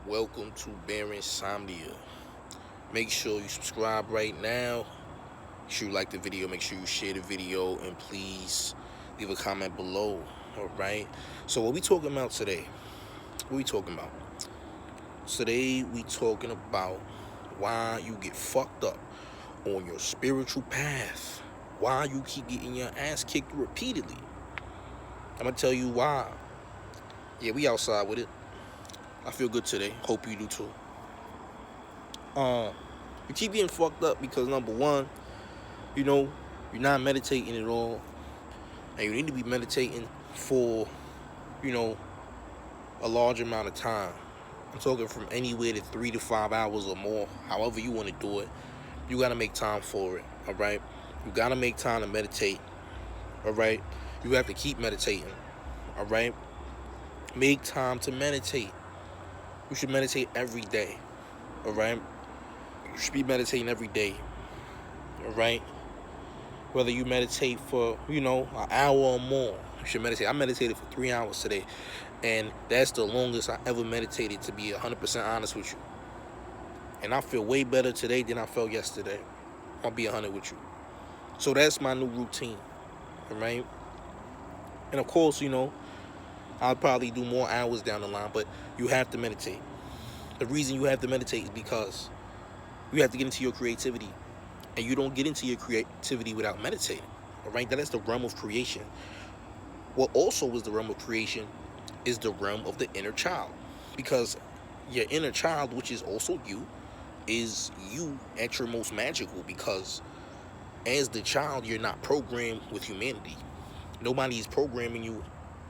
Welcome to Bear Insomnia. Make sure you subscribe right now. Make sure you like the video. Make sure you share the video. And please leave a comment below. Alright? So what we talking about today? What we talking about? Today we talking about why you get fucked up on your spiritual path. Why you keep getting your ass kicked repeatedly. I'm going to tell you why. Yeah, we outside with it. I feel good today. Hope you do too. You keep getting fucked up because number one, you're not meditating at all, and you need to be meditating for, a large amount of time. I'm talking from anywhere to 3 to 5 hours or more. However you want to do it, you gotta make time for it. All right, you gotta make time to meditate. All right, you have to keep meditating. All right, make time to meditate. You should meditate every day. All right, you should be meditating every day. All right, whether you meditate for an hour or more, you should meditate. I meditated for 3 hours today, and that's the longest I ever meditated, to be 100% honest with you. And I feel way better today than I felt yesterday. I'll be 100 with you. So that's my new routine. All right, and of course, I'll probably do more hours down the line, but you have to meditate. The reason you have to meditate is because you have to get into your creativity, and you don't get into your creativity without meditating. All right, that is the realm of creation. What also is the realm of creation is the realm of the inner child, because your inner child, which is also you, is you at your most magical, because as the child, you're not programmed with humanity. Nobody's programming you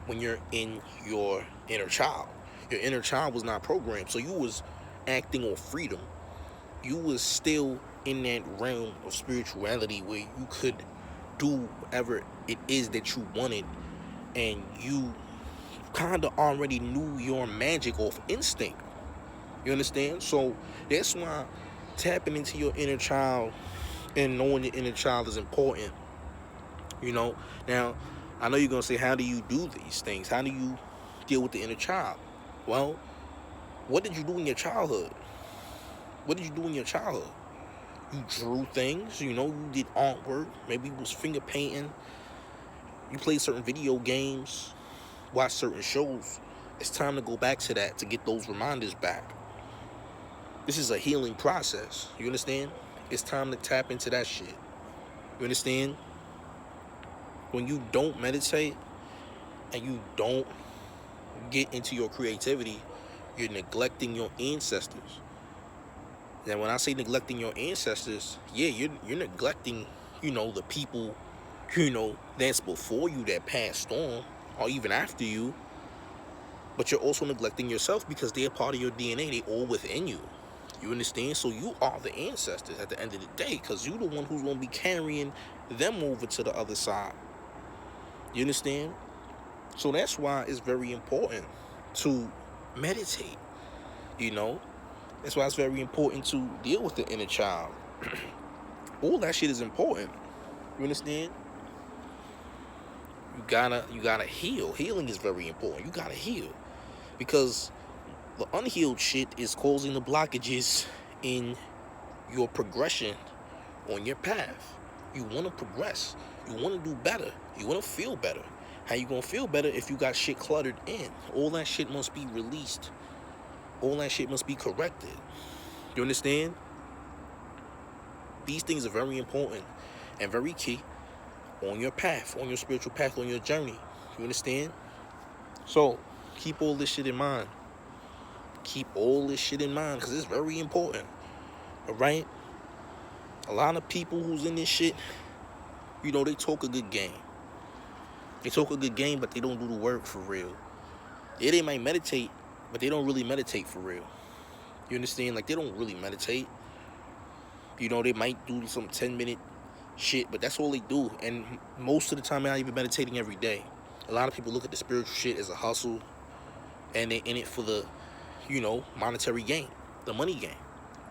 when you're in your inner child. Your inner child was not programmed, so you was acting on freedom. You was still in that realm of spirituality where you could do whatever it is that you wanted, and you kind of already knew your magic off instinct. You understand? So that's why tapping into your inner child and knowing your inner child is important. Now, I know you're going to say, how do you do these things? How do you deal with the inner child? Well, what did you do in your childhood? What did you do in your childhood? You drew things, you did artwork. Maybe it was finger painting. You played certain video games, watched certain shows. It's time to go back to that, to get those reminders back. This is a healing process. You understand? It's time to tap into that shit. You understand? When you don't meditate and you don't get into your creativity, you're neglecting your ancestors. Now, when I say neglecting your ancestors, yeah, you're neglecting, the people, that's before you, that passed on, or even after you. But you're also neglecting yourself, because they're part of your DNA. They're all within you. You understand? So you are the ancestors at the end of the day, because you're the one who's going to be carrying them over to the other side. You understand? So that's why it's very important to meditate. That's why it's very important to deal with the inner child. All that shit is important. You understand? You gotta heal. Healing is very important. You gotta heal, because the unhealed shit is causing the blockages in your progression on your path. You want to progress. You want to do better. You want to feel better. How you gonna feel better if you got shit cluttered in? All that shit must be released. All that shit must be corrected. You understand? These things are very important and very key on your path, on your spiritual path, on your journey. You understand? So keep all this shit in mind. Keep all this shit in mind, because it's very important. All right? A lot of people who's in this shit, they talk a good game. They talk a good game, but they don't do the work for real. Yeah, they might meditate, but they don't really meditate for real. You understand? Like, they don't really meditate. They might do some 10-minute shit, but that's all they do. And most of the time, they're not even meditating every day. A lot of people look at the spiritual shit as a hustle, and they're in it for the, monetary gain, the money gain.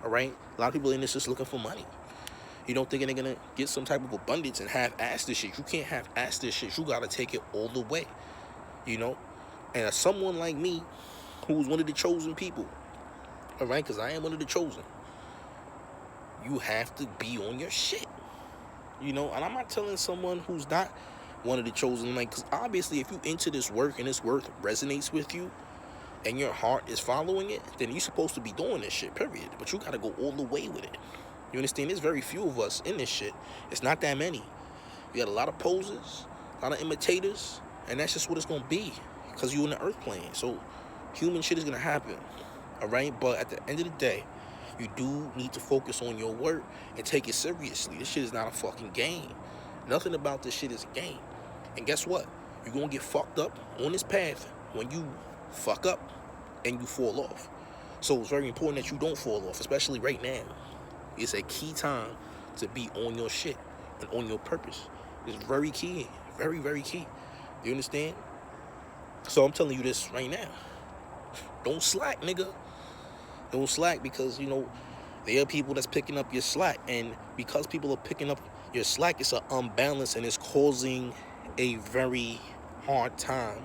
All right? A lot of people in this just looking for money. Thinking they're going to get some type of abundance and half-ass this shit. You can't half-ass this shit. You got to take it all the way. And as someone like me, who was one of the chosen people, All right, because I am one of the chosen. You have to be on your shit. And I'm not telling someone who's not one of the chosen, like, because obviously if you into this work and this work resonates with you and your heart is following it, then you're supposed to be doing this shit, period. But you got to go all the way with it. You understand? There's very few of us in this shit. It's not that many. You got a lot of posers, a lot of imitators, and that's just what it's going to be because you're in the earth plane. So human shit is going to happen, all right? But at the end of the day, you do need to focus on your work and take it seriously. This shit is not a fucking game. Nothing about this shit is a game. And guess what? You're going to get fucked up on this path when you fuck up and you fall off. So it's very important that you don't fall off, especially right now. It's a key time to be on your shit and on your purpose. It's very key. Very, very key. You understand? So I'm telling you this right now. Don't slack, nigga. Don't slack because, there are people that's picking up your slack. And because people are picking up your slack, it's an unbalance and it's causing a very hard time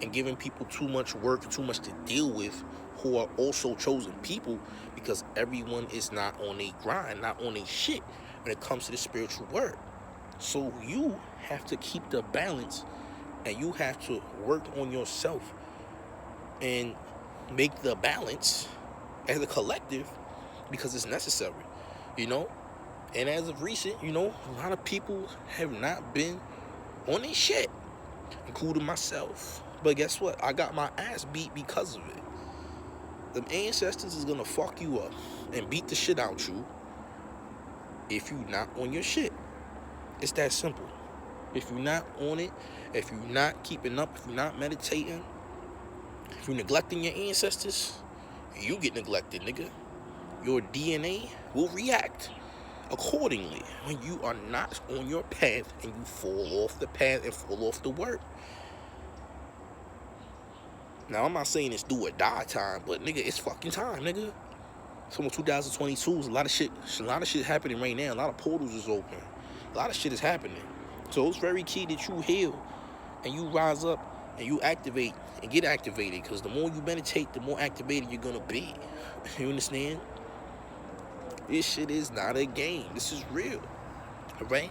and giving people too much work, too much to deal with who are also chosen people because everyone is not on a grind, not on a shit when it comes to the spiritual work. So you have to keep the balance and you have to work on yourself and make the balance as a collective because it's necessary, And as of recent, a lot of people have not been on their shit, including myself. But guess what? I got my ass beat because of it. Them ancestors is gonna fuck you up and beat the shit out you if you not on your shit. It's that simple. If you're not on it, if you're not keeping up, if you're not meditating, if you're neglecting your ancestors, you get neglected, nigga. Your DNA will react accordingly when you are not on your path and you fall off the path and fall off the work. Now, I'm not saying it's do or die time, but nigga, it's fucking time, nigga. It's almost 2022. There's a lot of shit happening right now. A lot of portals is open. A lot of shit is happening. So it's very key that you heal and you rise up and you activate and get activated. Because the more you meditate, the more activated you're gonna be. You understand? This shit is not a game. This is real. Alright?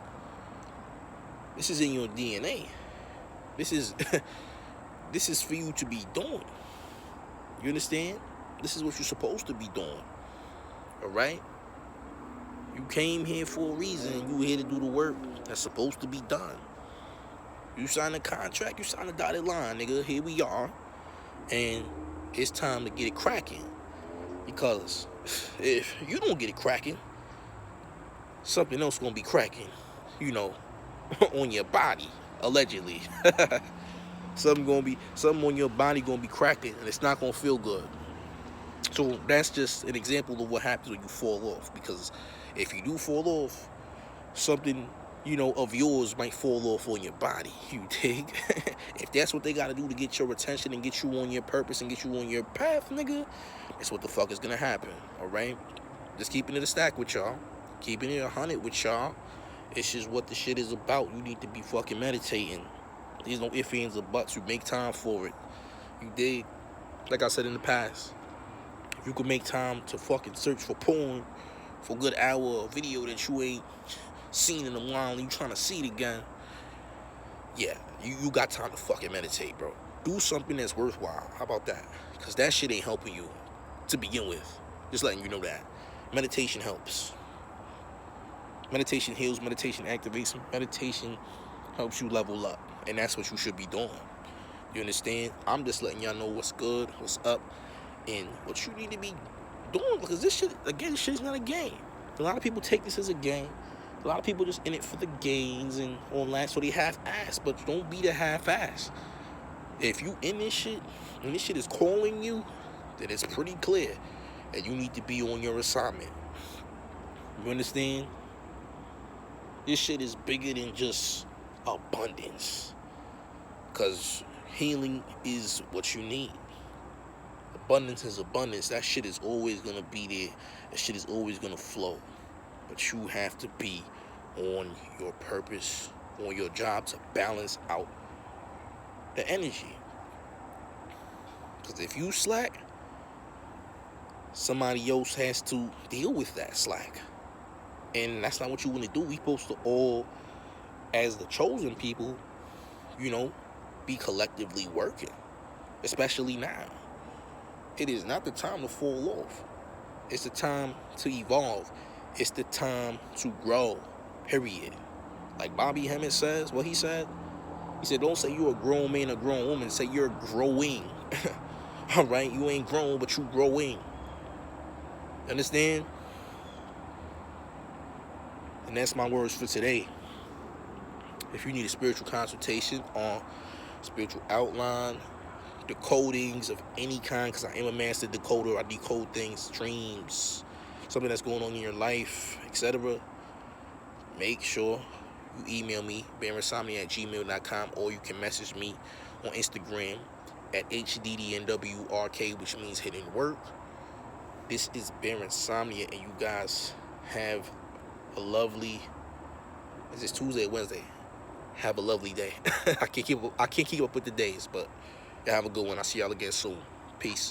This is in your DNA. This is for you to be doing. You understand? This is what you're supposed to be doing. Alright? You came here for a reason. You here to do the work that's supposed to be done. You signed a contract. You signed a dotted line, nigga. Here we are. And it's time to get it cracking. Because if you don't get it cracking, something else gonna be cracking. On your body. Allegedly. Something on your body gonna be cracking, and it's not gonna feel good. So that's just an example of what happens when you fall off. Because if you do fall off, something of yours might fall off on your body. You dig? If that's what they gotta do to get your attention and get you on your purpose and get you on your path, nigga, that's what the fuck is gonna happen. All right? Just keeping it a stack with y'all, keeping it 100 with y'all. It's just what the shit is about. You need to be fucking meditating. There's no ifs, ands, or buts. You make time for it. You dig? Like I said in the past, if you could make time to fucking search for porn for a good hour of video that you ain't seen in a while and you trying to see it again, yeah, you got time to fucking meditate, bro. Do something that's worthwhile. How about that? Because that shit ain't helping you to begin with. Just letting you know that. Meditation helps. Meditation heals. Meditation activates. Meditation helps you level up. And that's what you should be doing. You understand? I'm just letting y'all know what's good, what's up, and what you need to be doing. Because this shit, again, this shit is not a game. A lot of people take this as a game. A lot of people just in it for the gains and all that, so they half-ass. But don't be the half-ass. If you in this shit, and this shit is calling you, then it's pretty clear that you need to be on your assignment. You understand? This shit is bigger than just abundance. Because healing is what you need. Abundance is abundance. That shit is always going to be there. That shit is always going to flow. But you have to be on your purpose, on your job to balance out the energy. Because if you slack, somebody else has to deal with that slack. And that's not what you want to do. We supposed to all, as the chosen people, be collectively working. Especially now. It is not the time to fall off. It's the time to evolve. It's the time to grow. Period. Like Bobby Hemmitt says, what he said? He said, don't say you're a grown man or grown woman. Say you're growing. All right? You ain't grown, but you growing. Understand? And that's my words for today. If you need a spiritual consultation on spiritual outline, decodings of any kind, because I am a master decoder. I decode things, dreams, something that's going on in your life, etc. Make sure you email me, barinsomnia@gmail.com, or you can message me on Instagram at HDDNWRK, which means hidden work. This is Barinsomnia, and you guys have a lovely, is this Tuesday or Wednesday? Have a lovely day. I can't keep up with the days, but y'all have a good one. I'll see y'all again soon. Peace.